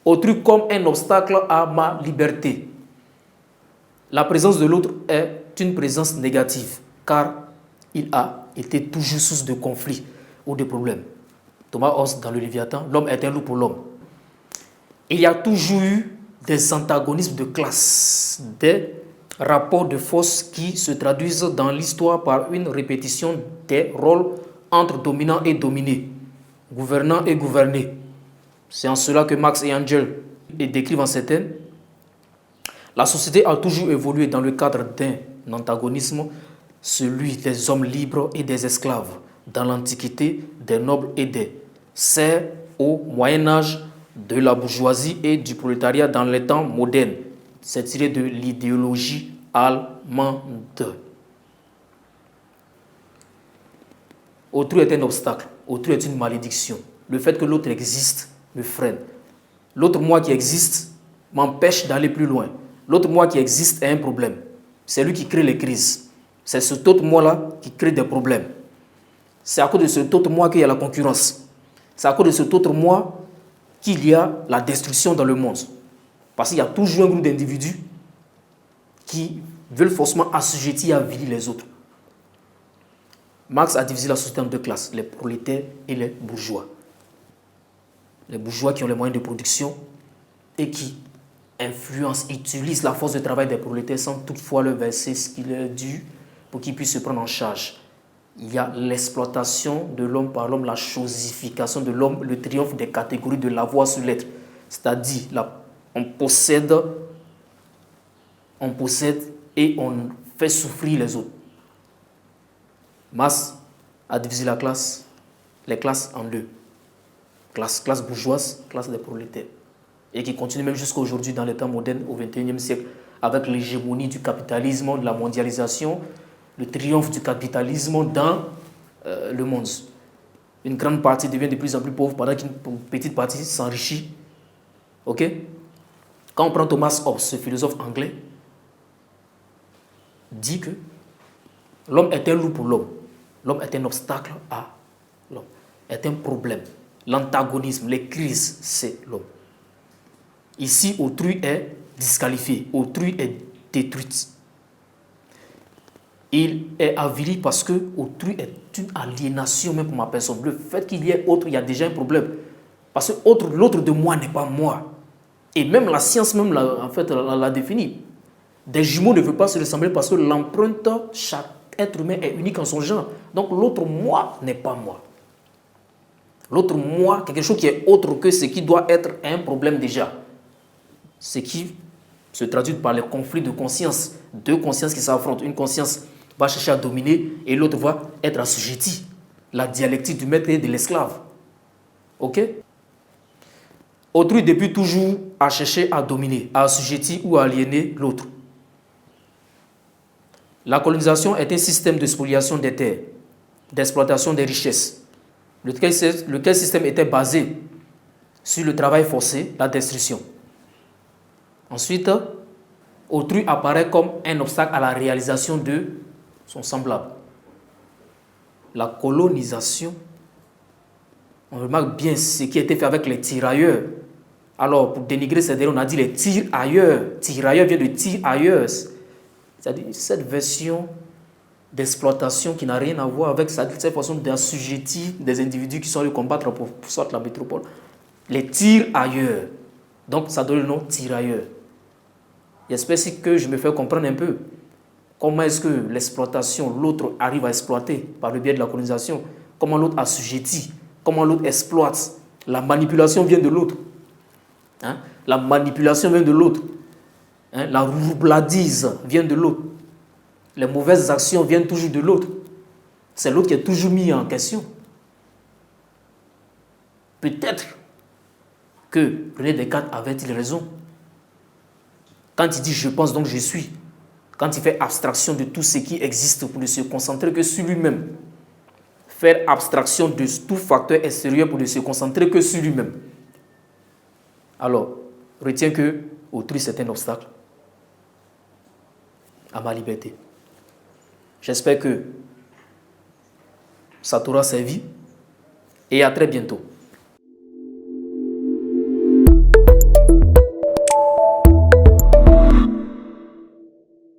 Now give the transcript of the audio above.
Autrui comme un obstacle à ma liberté. La présence de l'autre est une présence négative, car il a été toujours source de conflits ou de problèmes. Thomas Hobbes dans le Léviathan, l'homme est un loup pour l'homme. Il y a toujours eu des antagonismes de classe, des rapports de force qui se traduisent dans l'histoire par une répétition des rôles entre dominant et dominé, gouvernant et gouverné. C'est en cela que Marx et Engels décrivent en ces thèmes. La société a toujours évolué dans le cadre d'un antagonisme, celui des hommes libres et des esclaves, dans l'Antiquité, des nobles et des serfs au Moyen-Âge, de la bourgeoisie et du prolétariat dans les temps modernes. C'est tiré de l'idéologie allemande. Autrui est un obstacle, autrui est une malédiction. Le fait que l'autre existe me freine. L'autre moi qui existe m'empêche d'aller plus loin. L'autre moi qui existe est un problème. C'est lui qui crée les crises. C'est cet autre moi-là qui crée des problèmes. C'est à cause de cet autre moi qu'il y a la concurrence. C'est à cause de cet autre moi qu'il y a la destruction dans le monde. Parce qu'il y a toujours un groupe d'individus qui veulent forcément assujettir et avilir les autres. Marx a divisé la société en deux classes, les prolétaires et les bourgeois. Les bourgeois qui ont les moyens de production et qui influencent, utilisent la force de travail des prolétaires sans toutefois leur verser ce qui leur est dû pour qu'ils puissent se prendre en charge. Il y a l'exploitation de l'homme par l'homme, la chosification de l'homme, le triomphe des catégories de l'avoir sur l'être. C'est-à-dire, on possède et on fait souffrir les autres. Marx a divisé les classes en deux. Classe bourgeoise, classe des prolétaires. Et qui continue même jusqu'à aujourd'hui dans les temps modernes, au XXIe siècle, avec l'hégémonie du capitalisme, de la mondialisation, le triomphe du capitalisme dans le monde. Une grande partie devient de plus en plus pauvre pendant qu'une petite partie s'enrichit. Ok? Quand on prend Thomas Hobbes, ce philosophe anglais, dit que l'homme est un loup pour l'homme. L'homme est un obstacle à l'homme, est un problème. L'antagonisme, les crises, c'est l'homme. Ici, autrui est disqualifié, autrui est détruite. Il est avili parce que autrui est une aliénation même pour ma personne. Le fait qu'il y ait autre, il y a déjà un problème. Parce que l'autre de moi n'est pas moi. Et même la science même l'a défini. Des jumeaux ne veulent pas se ressembler parce que l'empreinte, chaque être humain est unique en son genre. Donc l'autre moi n'est pas moi. L'autre moi, quelque chose qui est autre que ce qui doit être un problème déjà. Ce qui se traduit par les conflits de conscience. Deux consciences qui s'affrontent. Une conscience va chercher à dominer et l'autre va être assujetti. La dialectique du maître et de l'esclave. Ok? Autrui depuis toujours a cherché à dominer, à assujettir ou à aliéner l'autre. La colonisation est un système de spoliation des terres, d'exploitation des richesses, lequel système était basé sur le travail forcé, la destruction. Ensuite, autrui apparaît comme un obstacle à la réalisation de son semblable. La colonisation, on remarque bien ce qui a été fait avec les tirailleurs. Alors, pour dénigrer ces derniers, on a dit les tirailleurs. Tirailleurs vient de tir ailleurs. C'est-à-dire cette version d'exploitation qui n'a rien à voir avec cette façon d'assujettir des individus qui sont allés combattre pour sortir la métropole. Les tirs ailleurs. Donc, ça donne le nom tirailleurs. J'espère que je me fais comprendre un peu. Comment est-ce que l'exploitation, l'autre arrive à exploiter par le biais de la colonisation? Comment l'autre assujettit? Comment l'autre exploite? La manipulation vient de l'autre. Hein? La manipulation vient de l'autre. Hein? La roubladise vient de l'autre. Les mauvaises actions viennent toujours de l'autre. C'est l'autre qui est toujours mis en question. Peut-être que René Descartes avait-il raison. Quand il dit « je pense donc je suis », quand il fait abstraction de tout ce qui existe pour ne se concentrer que sur lui-même, faire abstraction de tout facteur extérieur pour ne se concentrer que sur lui-même. Alors, retiens que autrui c'est un obstacle à ma liberté. J'espère que ça t'aura servi et à très bientôt.